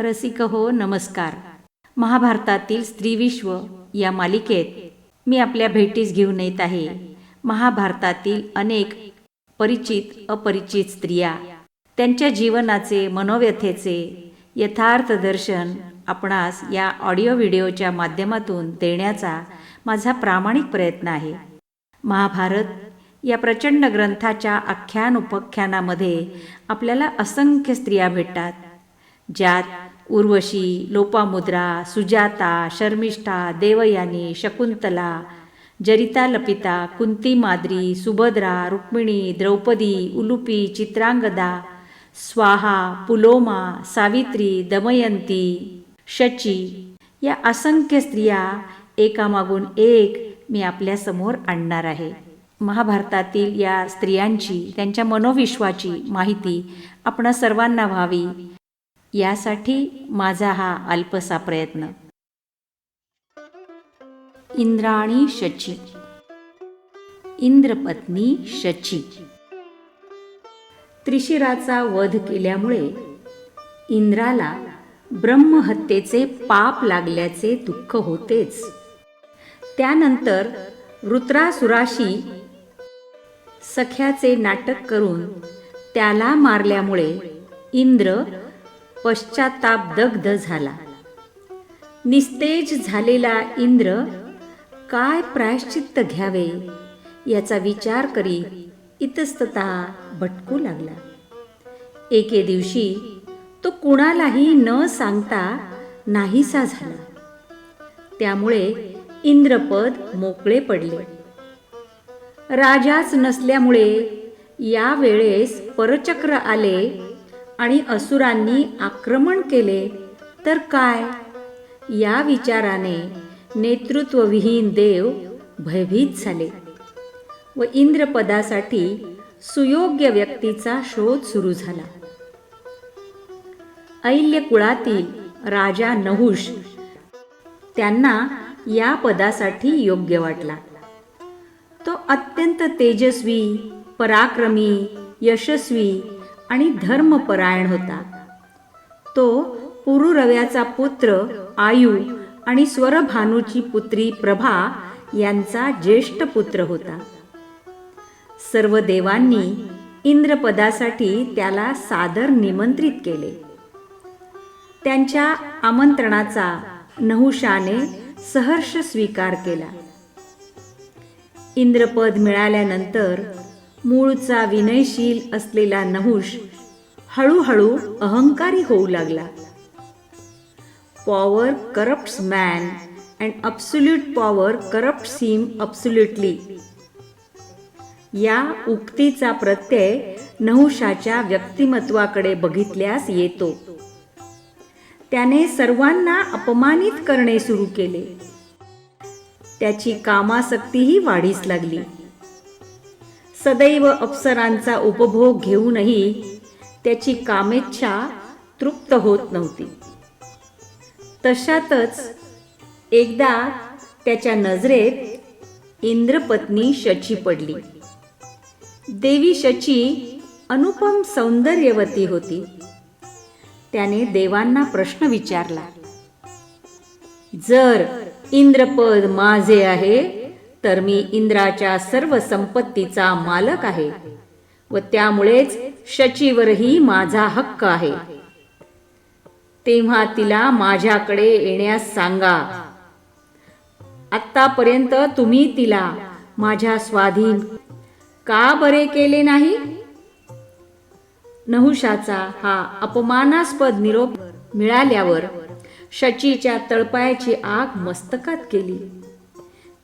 रसिक हो नमस्कार. महाभारतातील स्त्रीविश्व या मालिकेत मी आपल्या भेटीस घेऊन येत आहे महाभारतातील अनेक परिचित अपरिचित स्त्रिया, त्यांच्या जीवनाचे मनोव्यथेचे यथार्थ दर्शन आपणास या ऑडिओ व्हिडिओच्या माध्यमातून देण्याचा माझा प्रामाणिक प्रयत्न आहे. महाभारत या प्रचंड ग्रंथाच्या आख्यान उपाख्यानामध्ये आपल्याला असंख्य स्त्रिया भेटतात, ज्यात उर्वशी, लोपामुद्रा, सुजाता, शर्मिष्ठा, देवयानी, शकुंतला, जरिता, लपिता, कुंती, माद्री, सुभद्रा, रुक्मिणी, द्रौपदी, उलुपी, चित्रांगदा, स्वाहा, पुलोमा, सावित्री, दमयंती, शची या असंख्य स्त्रिया एकामागून एक मी आपल्यासमोर आणणार आहे. महाभारतातील या स्त्रियांची, त्यांच्या मनोविश्वाची माहिती आपणा सर्वांना व्हावी, यासाठी माझा हा अल्पसा प्रयत्न. इंद्राणी शची. इंद्रपत्नी शची. त्रिशिराचा वध केल्यामुळे इंद्राला ब्रह्महत्येचे पाप लागल्याचे दुःख होतेच. त्यानंतर वृत्रासुराशी सख्याचे नाटक करून त्याला मारल्यामुळे इंद्र पश्चाताप दग्ध झाला. निस्तेज झालेला इंद्र काय प्रायश्चित्त घ्यावे याचा विचार करीत इतस्ततः भटकू लागला. एके दिवशी तो कुणालाही न सांगता नाहीसा झाला. त्यामुळे इंद्रपद मोकळे पडले. राजाच नसल्यामुळे या वेळेस परचक्र आले आणि असुरांनी आक्रमण केले तर काय, या विचाराने नेतृत्वविहीन देव भयभीत झाले व इंद्रपदासाठी सुयोग्य व्यक्तीचा शोध सुरू झाला. ऐल्य कुळातील राजा नहुष त्यांना या पदासाठी योग्य वाटला. तो अत्यंत तेजस्वी, पराक्रमी, यशस्वी आणि धर्मपरायण होता. तो पुरुरव्याचा पुत्र आयु आणि स्वरभानूची पुत्री प्रभा यांचा ज्येष्ठ पुत्र होता. सर्व देवांनी इंद्रपदासाठी त्याला सादर निमंत्रित केले. त्यांच्या आमंत्रणाचा नहुषाने सहर्ष स्वीकार केला. इंद्रपद मिळाल्यानंतर मूळचा विनयशील असलेला नहुष हळूहळू अहंकारी होऊ लागला. Power corrupts man and absolute power corrupts him absolutely, या उक्तीचा प्रत्यय नहुषाच्या व्यक्तिमत्वाकडे बघितल्यास येतो. त्याने सर्वांना अपमानित करणे सुरू केले. त्याची कामासक्तीही वाढीस लागली. सदैव अप्सरांचा उपभोग घेऊनही त्याची कामेच्छा तृप्त होत नव्हती. तशातच एकदा त्याच्या नजरेत इंद्रपत्नी शची पडली. देवी शची अनुपम सौंदर्यवती होती. त्याने देवांना प्रश्न विचारला, जर इंद्रपद माझे आहे तर मी इंद्राच्या सर्व संपत्तीचा मालक आहे व त्यामुळेच शचीवरही माझा हक्क आहे. तेव्हा तिला माझ्याकडे येण्यास सांगा. आतापर्यंत तुम्ही तिला माझ्या स्वाधीन का बरे केले नाही? नहुषाचा हा अपमानास्पद निरोप मिळाल्यावर शचीच्या तळपायाची आग मस्तकात केली.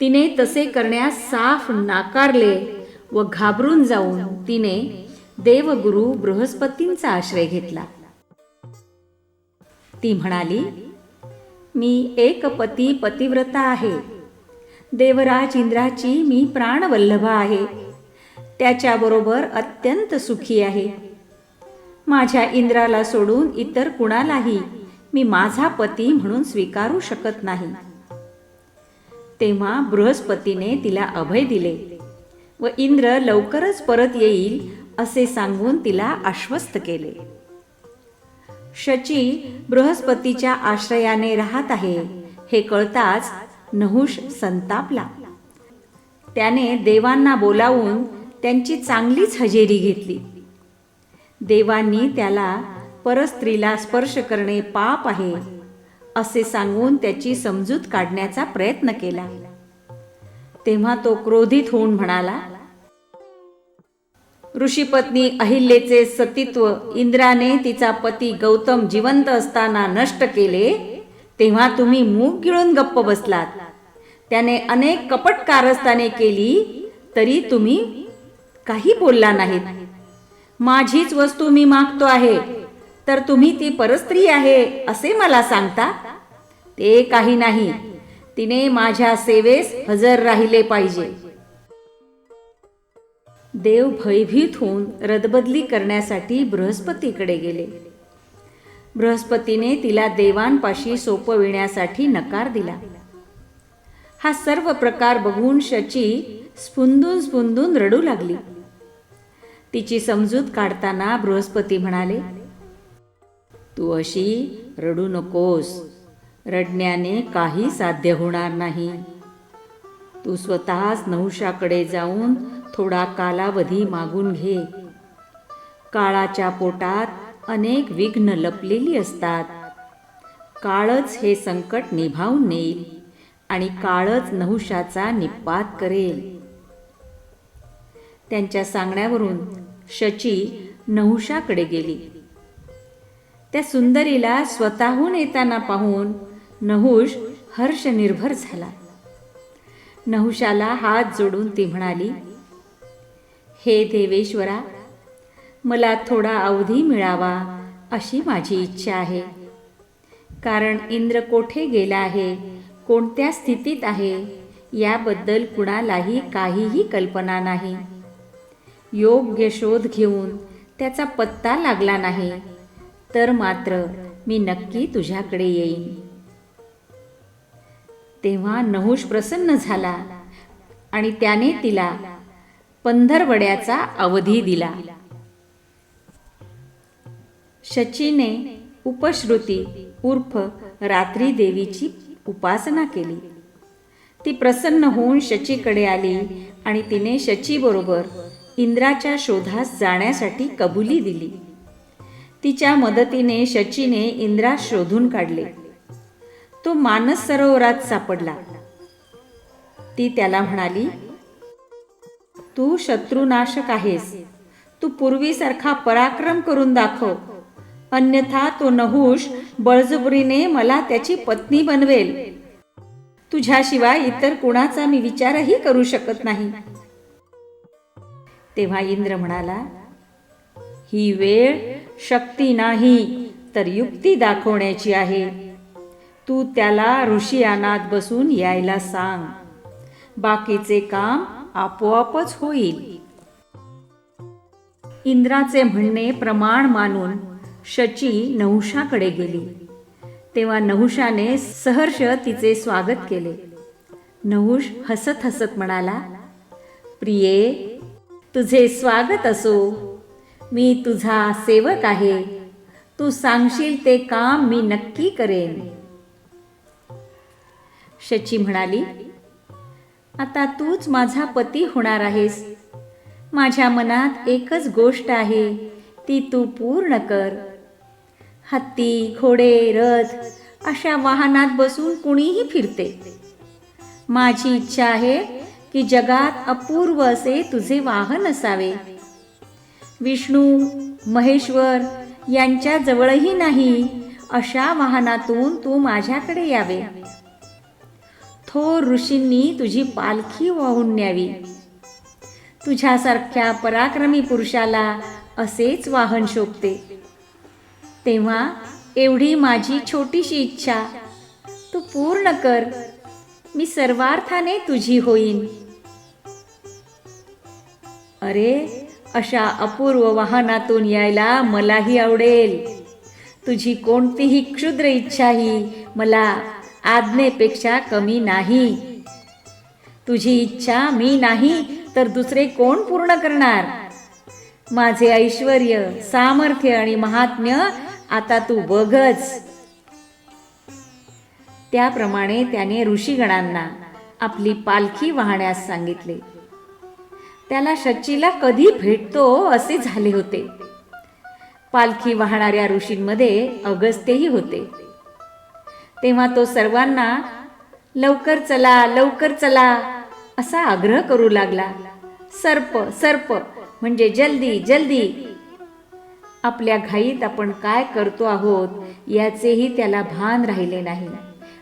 तिने तसे करण्यास साफ नाकारले व घाबरून जाऊन तिने देवगुरु बृहस्पतींचा आश्रय घेतला. ती म्हणाली, मी एक पतिव्रता आहे. देवराज इंद्राची मी प्राणवल्लभा आहे. त्याच्याबरोबर अत्यंत सुखी आहे. माझ्या इंद्राला सोडून इतर कुणालाही मी माझा पती म्हणून स्वीकारू शकत नाही. तेव्हा बृहस्पतीने तिला अभय दिले व इंद्र लवकरच परत येईल असे सांगून तिला आश्वस्त केले. शची बृहस्पतीच्या आश्रयाने राहत आहे हे कळताच नहुष संतापला. त्याने देवांना बोलावून त्यांची चांगलीच हजेरी घेतली. देवांनी त्याला परस्त्रीला स्पर्श करणे पाप आहे असे सांगून त्याची समजूत काढण्याचा प्रयत्न केला. तेव्हा तो क्रोधित होऊन म्हणाला, ऋषीपत्नी अहिल्येचे सतीत्व इंद्राने तिचा पती गौतम जिवंत असताना नष्ट केले, तेव्हा तुम्ही मूग गिळून गप्प बसलात. त्याने अनेक कपट कारस्थाने केली तरी तुम्ही काही बोलला नाहीत. माझीच वस्तू मी मागतो आहे तर तुम्ही ती परस्त्री आहे असे मला सांगता. ते काही नाही, तिने माझ्या सेवेस हजर राहिले पाहिजे. देव भयभीत होऊन रदबदली करण्यासाठी बृहस्पतीकडे गेले. बृहस्पतीने तिला देवांपाशी सोपविण्यासाठी नकार दिला. हा सर्व प्रकार बघून शची स्फुंदून स्फुंदून रडू लागली. तिची समजूत काढताना बृहस्पती म्हणाले, तू अशी रडू नकोस. रडण्याने काही साध्य होणार नाही. तू स्वतःच नहुषाकडे जाऊन थोडा कालावधी मागून घे. काळाच्या पोटात अनेक विघ्न लपलेली असतात. काळच हे संकट निभावून नेईल आणि काळच नहुषाचा निपात करेल. त्यांच्या सांगण्यावरून शची नहुषाकडे गेली. त्या सुंदरीला स्वतःहून येताना पाहून नहुष हर्षनिर्भर झाला. नहुषाला हात जोडून ती म्हणाली, हे देवेश्वरा, मला थोडा अवधी मिळावा अशी माझी इच्छा आहे. कारण इंद्र कोठे गेला आहे, कोणत्या स्थितीत आहे याबद्दल कुणालाही काहीही कल्पना नाही. योग्य शोध घेऊन त्याचा पत्ता लागला नाही तर मात्र मी नक्की तुझ्याकडे येईन. तेव्हा नहुष प्रसन्न झाला आणि त्याने तिला पंधरवड्याचा अवधी दिला. शचीने उपश्रुती उर्फ रात्री देवीची उपासना केली. ती प्रसन्न होऊन शचीकडे आली आणि तिने शचीबरोबर इंद्राच्या शोधास जाण्यासाठी कबुली दिली. तिच्या मदतीने शचीने इंद्रास शोधून काढले. तो मानस सरोवरात सापडला. ती त्याला म्हणाली, तू शत्रुनाशक आहेस. तू पूर्वीसारखा पराक्रम करून दाखव, अन्यथा तो नहुष बळजबरीने मला त्याची पत्नी बनवेल. तुझ्याशिवाय इतर कुणाचा मी विचारही करू शकत नाही. तेव्हा इंद्र म्हणाला, ही वेळ शक्ती नाही तर युक्ती दाखवण्याची आहे. तू त्याला ऋषियानात बसून यायला सांग. बाकीचे काम आपोआपच होईल. इंद्राचे म्हणणे प्रमाण मानून शची नहुषाकडे गेली. तेव्हा नहुषाने सहर्ष तिचे स्वागत केले. नहुष हसत हसत म्हणाला, प्रिये, तुझे स्वागत असो. मी तुझा सेवक आहे. तू सांगशील ते काम मी नक्की करेन. शची म्हणाली, आता तूच माझा पती होणार आहेस. माझ्या मनात एकच गोष्ट आहे, ती तू पूर्ण कर. हत्ती, घोडे, रथ अशा वाहनात बसून कुणीही फिरते. माझी इच्छा आहे की जगात अपूर्व असे तुझे वाहन असावे. विष्णू, महेश्वर यांच्या जवळही नाही अशा वाहनातून तू माझ्याकडे यावे. थोर ऋषींनी तुझी पालखी वाहून न्यावी. तुझ्यासारख्या पराक्रमी पुरुषाला असेच वाहन शोभते. तेव्हा एवढी माझी छोटीशी इच्छा तू पूर्ण कर. मी सर्वार्थाने तुझी होईन. अरे, अशा अपूर्व वाहनातून यायला मलाही आवडेल. तुझी कोणतीही क्षुद्र इच्छाही मला आज्ञेपेक्षा कमी नाही. तुझी इच्छा मी नाही तर दुसरे कोण पूर्ण करणार? माझे ऐश्वर्य, सामर्थ्य आणि महात्म्य आता तू बघच. त्याप्रमाणे त्याने ऋषीगणांना आपली पालखी वाहण्यास सांगितले. त्याला शचीला कधी भेटतो असे झाले होते. पालखी वाहणाऱ्या ऋषींमध्ये अगस्त्यही होते. तेव्हा तो सर्वांना लवकर चला, लवकर चला असा आग्रह करू लागला. सर्प सर्प म्हणजे जल्दी जल्दी. आपल्या घाईत आपण काय करतो आहोत याचेही त्याला भान राहिले नाही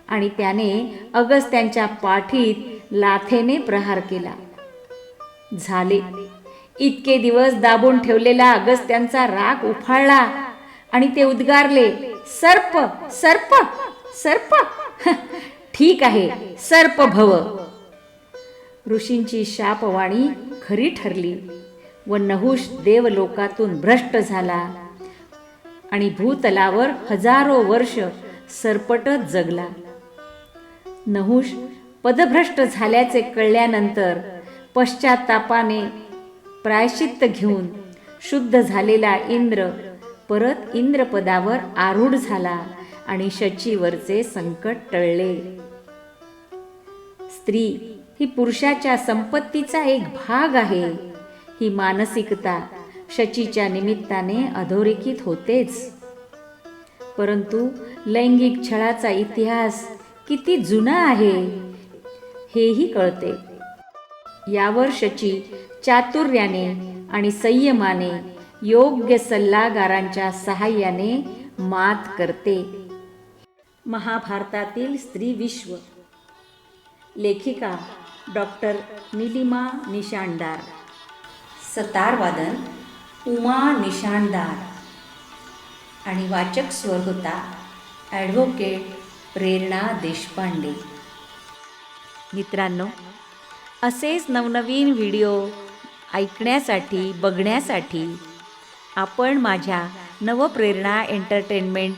आणि त्याने अगस्त्यांच्या पाठीत लाथेने प्रहार केला. झाले. इतके दिवस दाबून ठेवलेला अगस्त्यांचा राग उफाळला आणि ते उद्गारले, सर्प सर्प सर्प. ठीक आहे, सर्प भव. ऋषींची शापवाणी खरी ठरली व नहुष देवलोकातून भ्रष्ट झाला आणि भूतलावर हजारो वर्ष सरपटत जगला. नहुष पदभ्रष्ट झाल्याचे कळल्यानंतर पश्चात्तापाने प्रायश्चित्त घेऊन शुद्ध झालेला इंद्र परत इंद्रपदावर आरूढ झाला आणि शचीवरचे संकट टळले. स्त्री ही पुरुषाच्या संपत्तीचा एक भाग आहे. ही मानसिकता शचीच्या निमित्ताने अधोरेखित होतेच. परंतु लैंगिक छळाचा इतिहास किती जुना आहे हेही कळते. यावर शची चातुर्याने आणि संयमाने योग्य सल्लागारांच्या सहाय्याने मात करते. महाभारतातील स्त्री विश्व. लेखिका डॉक्टर नीलिमा निशाणदार. सतारवादन उमा निशाणदार आणि वाचक स्वर होता ॲडव्होकेट प्रेरणा देशपांडे. मित्रांनो, असेच नवनवीन व्हिडिओ ऐकण्यासाठी बघण्यासाठी आपण माझ्या नवप्रेरणा एंटरटेनमेंट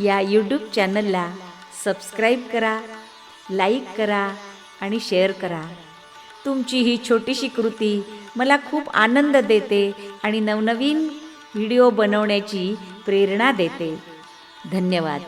या यूट्यूब चॅनलला सबस्क्राईब करा, लाईक करा आणि शेअर करा. तुमची ही छोटीशी कृती मला खूप आनंद देते आणि नवनवीन व्हिडिओ बनवण्याची प्रेरणा देते. धन्यवाद.